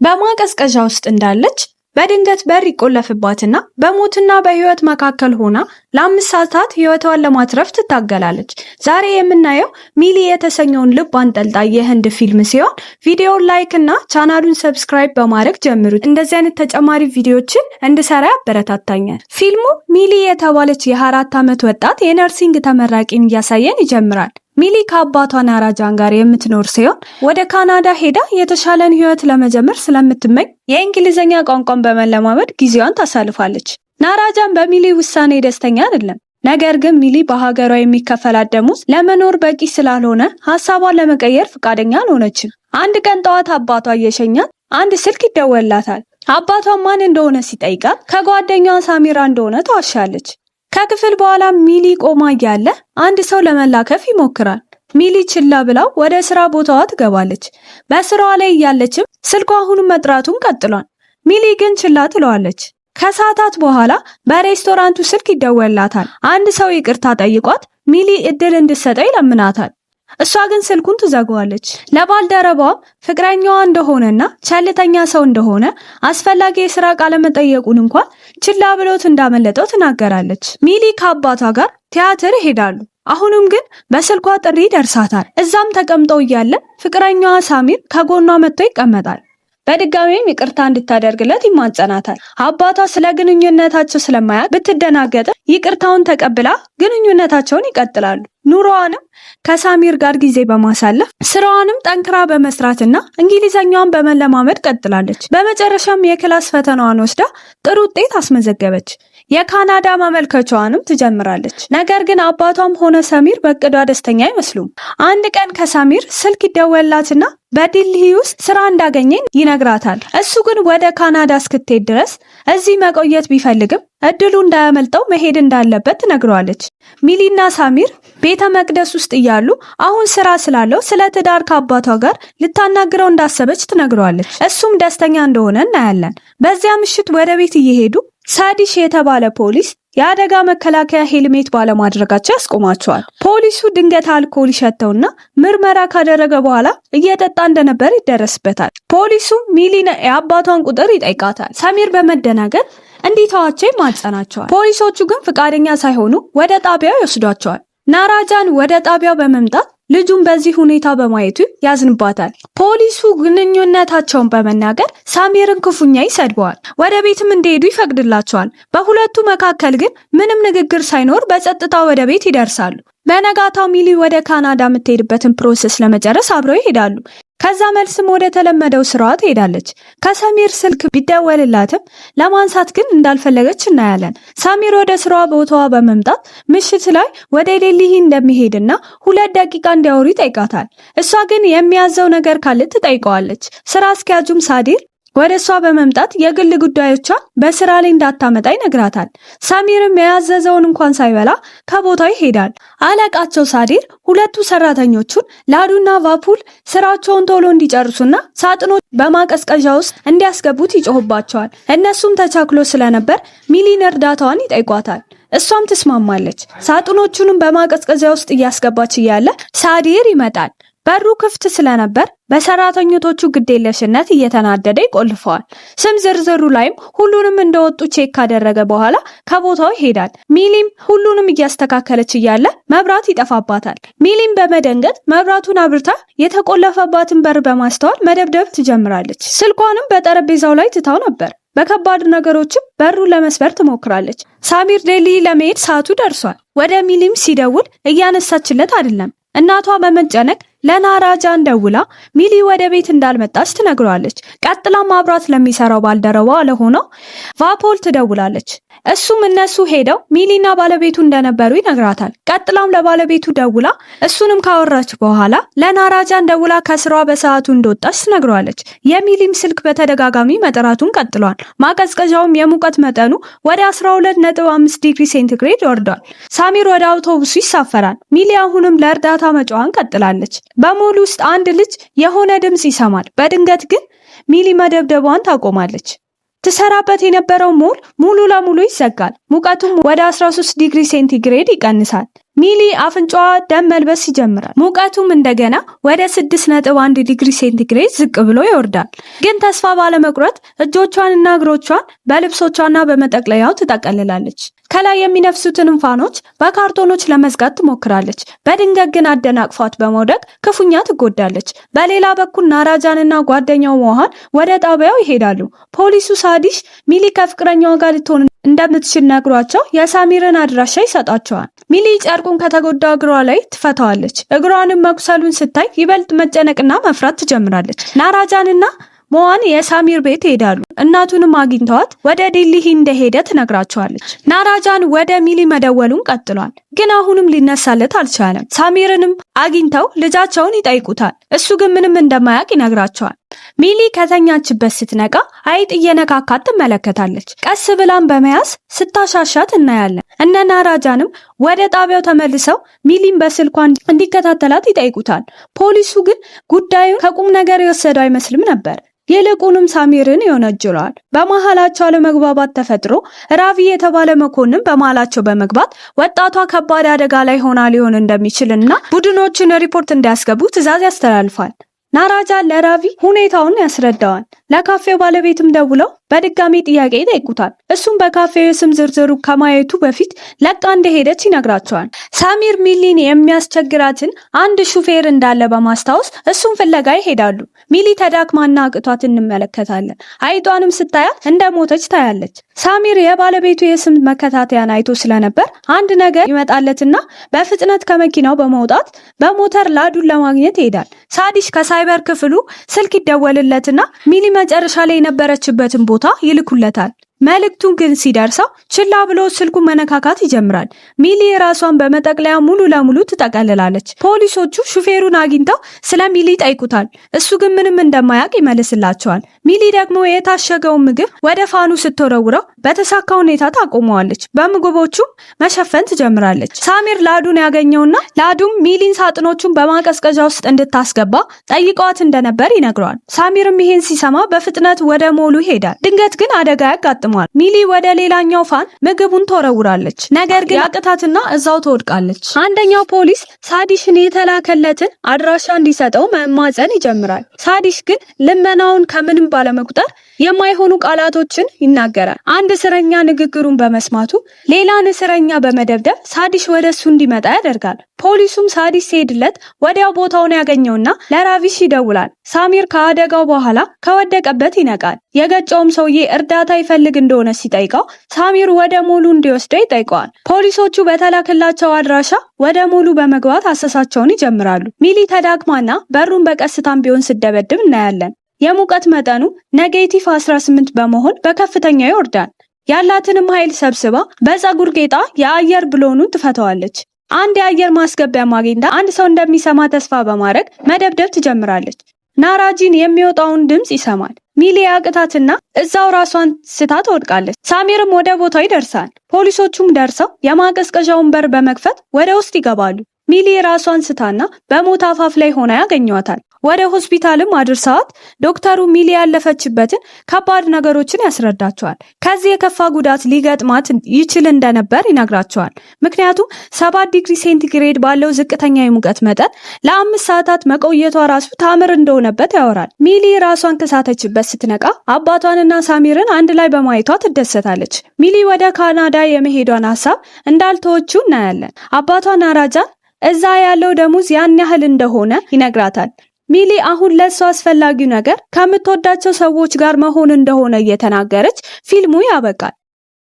በማቀዝቀዣ ውስጥ እንዳለች በድንገት በር ይቆለፍባትና በሞትና በህይወት መካከል ሆና ለ5 ሰዓታት ህይወቷን ለማትረፍ ትታገላለች። ዛሬ የምናየው ሚሊ የተሰኘውን ልብ አንጠልጣይ የህንድ ፊልም ሲሆን ቪዲዮውን ላይክ እና ቻናሉን ሰብስክራይብ በማድረግ ጀምሩት። እንደዚህ አይነት ተጨማሪ ቪዲዮዎችን እንድሰራ ያበረታታኛል። ፊልሙ ሚሊ የተባለች የ4 ዓመት ወጣት የነርሲንግ ተመራቂን እያሳየን ይጀምራል። ሚሊ ከአባቷ ናራጃን ጋር የምትኖር ሲሆን ወደ ካናዳ ሄዳ የተሻለን ህይወት ለመጀመር ስለምትመኝ የእንግሊዝኛ ቋንቋን በመለማመድ ጊዜዋን ታሳልፋለች። ናራጃን በሚሊ ውሳኔ ደስተኛ አይደለም። ነገር ግን ሚሊ በሀገሯ የሚከፈላት ደሞዝ ለመኖር በቂ ስላልሆነ ሀሳቧን ለመቀየር ፈቃደኛ አልሆነችም። አንድ ቀን ጠዋት አባቷ እየሸኛት አንድ ስልክ ይደወልላታል። አባቷ ማን እንደሆነ ሲጠይቃት ከጓደኛዋ ሳሚራ እንደሆነ ተዋሻለች። ከክፍል በኋላ ሚሊ ቆማ እያለ አንድ ሰው ለመላከፍ ይሞክራል። ሚሊ ችላ ብላው ወደ ስራ ቦታዋ ትገባለች። በስራዋ ላይ እያለችም ስልኳ አሁንም መጥራቱን ቀጥሏል። ሚሊ ግን ችላ ትለዋለች። ከሰዓታት በኋላ በሬስቶራንቱ ስልክ ይደወልላታል። አንድ ሰው ይቅርታ ጠይቋት ሚሊ እድል እንድትሰጠው ይለምናታል። እሷ ግን ስልኩን ትዘጋዋለች። ለባልደረባዋ ፍቅረኛዋ እንደሆነና ቸልተኛ ሰው እንደሆነ አስፈላጊ የስራ ቃለ መጠየቁን እንኳን ችላ ብሎት እንዳመለጠው ትናገራለች። ሚሊ ከአባቷ ጋር ቲያትር ይሄዳሉ። አሁንም ግን በስልኳ ጥሪ ደርሳታል። እዛም ተቀምጠው እያለ ፍቅረኛዋ ሳሚር ከጎኗ መጥቶ ይቀመጣል። በድጋሚም ይቅርታ እንድታደርግለት ይማጸናታል። አባቷ ስለ ግንኙነታቸው ስለማያውቅ ብትደናገጥ ይቅርታውን ተቀብላ ግንኙነታቸውን ይቀጥላሉ። ኑሮዋንም ከሳሚር ጋር ጊዜ በማሳለፍ ስራዋንም ጠንክራ በመስራትና እንግሊዘኛዋን በመለማመድ ቀጥላለች። በመጨረሻም የክላስ ፈተናዋን ወስዳ ጥሩ ውጤት አስመዘገበች። የካናዳ ማመልከቻዋንም ትጀምራለች። ነገር ግን አባቷም ሆነ ሰሚር በእቅዷ ደስተኛ አይመስሉም። አንድ ቀን ከሳሚር ስልክ ይደወልላትና በዲልሂ ውስጥ ስራ እንዳገኘን ይነግራታል። እሱ ግን ወደ ካናዳ እስክትሄድ ድረስ እዚህ መቆየት ቢፈልግም እድሉ እንዳያመልጠው መሄድ እንዳለበት ትነግረዋለች። ሚሊና ሳሚር ቤተ መቅደስ ውስጥ እያሉ አሁን ስራ ስላለው ስለ ትዳር ከአባቷ ጋር ልታናግረው እንዳሰበች ትነግረዋለች። እሱም ደስተኛ እንደሆነ እናያለን። በዚያ ምሽት ወደ ቤት እየሄዱ ሳዲሽ የተባለ ፖሊስ የአደጋ መከላከያ ሄልሜት ባለማድረጋቸው ያስቆማቸዋል። ፖሊሱ ድንገት አልኮል ይሸተውና ምርመራ ካደረገ በኋላ እየጠጣ እንደነበር ይደረስበታል። ፖሊሱ ሚሊን የአባቷን ቁጥር ይጠይቃታል። ሰሚር በመደናገጥ እንዲተዋቸው ይማጸናቸዋል። ፖሊሶቹ ግን ፈቃደኛ ሳይሆኑ ወደ ጣቢያው ይወስዷቸዋል። ናራጃን ወደ ጣቢያው በመምጣት ልጁን በዚህ ሁኔታ በማየቱ ያዝንባታል። ፖሊሱ ግንኙነታቸውን በመናገር ሳሚርን ክፉኛ ይሰድበዋል። ወደ ቤትም እንዲሄዱ ይፈቅድላቸዋል። በሁለቱ መካከል ግን ምንም ንግግር ሳይኖር በጸጥታ ወደ ቤት ይደርሳሉ። በነጋታው ሚሊ ወደ ካናዳ የምትሄድበትን ፕሮሰስ ለመጨረስ አብረው ይሄዳሉ። ከዛ መልስም ወደ ተለመደው ስራዋ ትሄዳለች። ከሰሚር ስልክ ቢደወልላትም ለማንሳት ግን እንዳልፈለገች እናያለን። ሰሚር ወደ ስራዋ ቦታዋ በመምጣት ምሽት ላይ ወደ ዴልሂ እንደሚሄድና 2 ደቂቃ እንዲያወሩ ይጠይቃታል። እሷ ግን የሚያዘው ነገር ካለ ትጠይቀዋለች። ስራ አስኪያጁም ሳዲር ወደ እሷ በመምጣት የግል ጉዳዮቿን በስራ ላይ እንዳታመጣ ይነግራታል። ሰሚርም የያዘዘውን እንኳን ሳይበላ ከቦታው ይሄዳል። አለቃቸው ሳዲር ሁለቱ ሰራተኞቹን ላዱና ቫፑል ስራቸውን ቶሎ እንዲጨርሱና ሳጥኖች በማቀዝቀዣ ውስጥ እንዲያስገቡት ይጮህባቸዋል። እነሱም ተቻክሎ ስለነበር ሚሊን እርዳታዋን ይጠይቋታል። እሷም ትስማማለች። ሳጥኖቹንም በማቀዝቀዣ ውስጥ እያስገባች እያለ ሳዲር ይመጣል። በሩ ክፍት ስለነበር በሰራተኞቹ ግዴለሽነት እየተናደደ ይቆልፈዋል። ስም ዝርዝሩ ላይም ሁሉንም እንደወጡ ቼክ ካደረገ በኋላ ከቦታው ይሄዳል። ሚሊም ሁሉንም እያስተካከለች እያለ መብራት ይጠፋባታል። ሚሊም በመደንገጥ መብራቱን አብርታ የተቆለፈባትን በር በማስተዋል መደብደብ ትጀምራለች። ስልኳንም በጠረጴዛው ላይ ትታው ነበር። በከባድ ነገሮችም በሩን ለመስበር ትሞክራለች። ሳሚር ዴልሂ ለመሄድ ሰዓቱ ደርሷል። ወደ ሚሊም ሲደውል እያነሳችለት አይደለም። እናቷ በመጨነቅ ለናራጃን ደውላ ሚሊ ወደ ቤት እንዳልመጣች ትነግረዋለች። ቀጥላም አብራት ለሚሰራው ባልደረባ ለሆነው ቫፖል ትደውላለች። እሱም እነሱ ሄደው ሚሊና ባለቤቱ እንደነበሩ ይነግራታል። ቀጥላም ለባለቤቱ ደውላ እሱንም ካወራች በኋላ ለናራጃን ደውላ ከስራዋ በሰዓቱ እንደወጣች ትነግረዋለች። የሚሊም ስልክ በተደጋጋሚ መጠራቱን ቀጥሏል። ማቀዝቀዣውም የሙቀት መጠኑ ወደ 12.5 ዲግሪ ሴንቲግሬድ ወርዷል። ሳሚር ወደ አውቶቡሱ ይሳፈራል። ሚሊ አሁንም ለእርዳታ መጫዋን ቀጥላለች። በሞል ውስጥ አንድ ልጅ የሆነ ድምጽ ይሰማል። በድንገት ግን ሚሊ መደብደቧን ታቆማለች። ትሰራበት የነበረው ሞል ሙሉ ለሙሉ ይዘጋል። ሙቀቱም ወደ 13 ዲግሪ ሴንቲግሬድ ይቀንሳል። ሚሊ አፍንጫዋ ደም መልበስ ይጀምራል። ሙቀቱም እንደገና ወደ 6.1 ዲግሪ ሴንቲግሬድ ዝቅ ብሎ ይወርዳል። ግን ተስፋ ባለመቁረጥ እጆቿንና እግሮቿን በልብሶቿና በመጠቅለያው ትጠቀልላለች። ከላይ የሚነፍሱትን ፋኖች በካርቶኖች ለመዝጋት ትሞክራለች። በድንገት ግን አደናቅፏት በመውደቅ ክፉኛ ትጎዳለች። በሌላ በኩል ናራጃንና ጓደኛው ሞሃን ወደ ጣቢያው ይሄዳሉ። ፖሊሱ ሳዲሽ ሚሊ ከፍቅረኛዋ ጋር ልትሆን እንደምትችል ነግሯቸው የሳሚርን አድራሻ ይሰጣቸዋል። ሚሊ ጨርቁን ከተጎዳ እግሯ ላይ ትፈታዋለች። እግሯንም መቁሰሉን ስታይ ይበልጥ መጨነቅና መፍራት ትጀምራለች። ናራጃንና ሞሃን የሳሚር ቤት ይሄዳሉ። እናቱንም አግኝተዋት ወደ ዲልሊ እንደሄደ ትነግራቸዋለች። ናራጃን ወደ ሚሊ መደወሉን ቀጥሏል፣ ግን አሁንም ሊነሳለት አልቻለም። ሳሚርንም አግኝተው ልጃቸውን ይጠይቁታል። እሱ ግን ምንም እንደማያውቅ ይነግራቸዋል። ሚሊ ከተኛችበት ስትነቃ አይጥ እየነካካት ትመለከታለች። ቀስ ብላም በመያዝ ስታሻሻት እናያለን። እነ ናራጃንም ወደ ጣቢያው ተመልሰው ሚሊን በስልኳ እንዲከታተላት ይጠይቁታል። ፖሊሱ ግን ጉዳዩን ከቁም ነገር የወሰደው አይመስልም ነበር። ይልቁንም ሳሚርን ይወነጅለዋል። በመሃላቸው አለመግባባት ተፈጥሮ ራቪ የተባለ መኮንን በመሃላቸው በመግባት ወጣቷ ከባድ አደጋ ላይ ሆና ሊሆን እንደሚችልና ቡድኖችን ሪፖርት እንዲያስገቡ ትዕዛዝ ያስተላልፋል። ናራጃን ለራቪ ሁኔታውን ያስረዳዋል። ለካፌው ባለቤትም ደውለው በድጋሚ ጥያቄ ይጠይቁታል። እሱም በካፌው የስም ዝርዝሩ ከማየቱ በፊት ለቃ እንደሄደች ይነግራቸዋል። ሳሚር ሚሊን የሚያስቸግራትን አንድ ሹፌር እንዳለ በማስታወስ እሱን ፍለጋ ይሄዳሉ። ሚሊ ተዳክማና አቅቷት እንመለከታለን። አይጧንም ስታያት እንደሞተች ታያለች። ሳሚር የባለቤቱ የስም መከታተያን አይቶ ስለነበር አንድ ነገር ይመጣለትና በፍጥነት ከመኪናው በመውጣት በሞተር ላዱን ለማግኘት ይሄዳል። ሳዲሽ ከሳይበር ክፍሉ ስልክ ይደወልለትና ሚሊ መጨረሻ ላይ የነበረችበትን ቦታ ይልኩለታል። መልእክቱን ግን ሲደርሰው ችላ ብሎ ስልኩን መነካካት ይጀምራል። ሚሊ ራሷን በመጠቅለያ ሙሉ ለሙሉ ትጠቀልላለች። ፖሊሶቹ ሹፌሩን አግኝተው ስለ ሚሊ ጠይቁታል። እሱ ግን ምንም እንደማያውቅ ይመልስላቸዋል። ሚሊ ደግሞ የታሸገውን ምግብ ወደ ፋኑ ስትወረውረው በተሳካ ሁኔታ ታቆመዋለች። በምግቦቹም መሸፈን ትጀምራለች። ሳሚር ላዱን ያገኘውና ላዱም ሚሊን ሳጥኖቹን በማቀዝቀዣ ውስጥ እንድታስገባ ጠይቀዋት እንደነበር ይነግረዋል። ሳሚርም ይሄን ሲሰማ በፍጥነት ወደ ሞሉ ይሄዳል። ድንገት ግን አደጋ ያጋጥማል። ሚሊ ወደ ሌላኛው ፋን ምግቡን ተወረውራለች። ነገር ግን ያቅታትና እዛው ትወድቃለች። አንደኛው ፖሊስ ሳዲሽን የተላከለትን አድራሻ እንዲሰጠው መማፀን ይጀምራል። ሳዲሽ ግን ልመናውን ከምንም ባለመቁጠር የማይሆኑ ቃላቶችን ይናገራል። አንድ እስረኛ ንግግሩን በመስማቱ ሌላን እስረኛ በመደብደብ ሳዲሽ ወደሱ እንዲመጣ ያደርጋል። ፖሊሱም ሳዲሽ ሲሄድለት ወዲያው ቦታውን ያገኘውና ለራቪሽ ይደውላል። ሳሚር ከአደጋው በኋላ ከወደቀበት ይነቃል። የገጨውም ሰውዬ እርዳታ ይፈልግ እንደሆነ ሲጠይቀው ሳሚር ወደ ሞሉ እንዲወስደው ይጠይቀዋል። ፖሊሶቹ በተላከላቸው አድራሻ ወደ ሞሉ በመግባት አሰሳቸውን ይጀምራሉ። ሚሊ ተዳክማና በሩን በቀስታም ቢሆን ስደበድብ እናያለን። የሙቀት መጠኑ ኔጌቲቭ 18 በመሆን በከፍተኛ ይወርዳል። ያላትንም ኃይል ሰብስባ በፀጉር ጌጣ የአየር ብሎኑን ትፈተዋለች። አንድ የአየር ማስገቢያ ማግኘታ አንድ ሰው እንደሚሰማ ተስፋ በማድረግ መደብደብ ትጀምራለች። ናራጂን የሚወጣውን ድምፅ ይሰማል። ሚሊ ያቅታትና እዛው ራሷን ስታ ትወድቃለች። ሳሚርም ወደ ቦታው ይደርሳል። ፖሊሶቹም ደርሰው የማቀዝቀዣውን በር በመክፈት ወደ ውስጥ ይገባሉ። ሚሊ ራሷን ስታና በሞት አፋፍ ላይ ሆና ያገኟታል። ወደ ሆስፒታልም አድርሰዋት ዶክተሩ ሚሊ ያለፈችበትን ከባድ ነገሮችን ያስረዳቸዋል። ከዚህ የከፋ ጉዳት ሊገጥማት ይችል እንደነበር ይነግራቸዋል። ምክንያቱም 7 ዲግሪ ሴንቲግሬድ ባለው ዝቅተኛ የሙቀት መጠን ለ5 ሰዓታት መቆየቷ ራሱ ታምር እንደሆነበት ያወራል። ሚሊ ራሷን ከሳተችበት ስትነቃ አባቷንና ሳሚርን አንድ ላይ በማየቷ ትደሰታለች። ሚሊ ወደ ካናዳ የመሄዷን ሀሳብ እንዳልተወችው እናያለን። አባቷ ናራጃን እዛ ያለው ደሞዝ ያን ያህል እንደሆነ ይነግራታል። ሚሊ አሁን ለሷ አስፈላጊው ነገር ከምትወዳቸው ሰዎች ጋር መሆን እንደሆነ እየተናገረች ፊልሙ ያበቃል።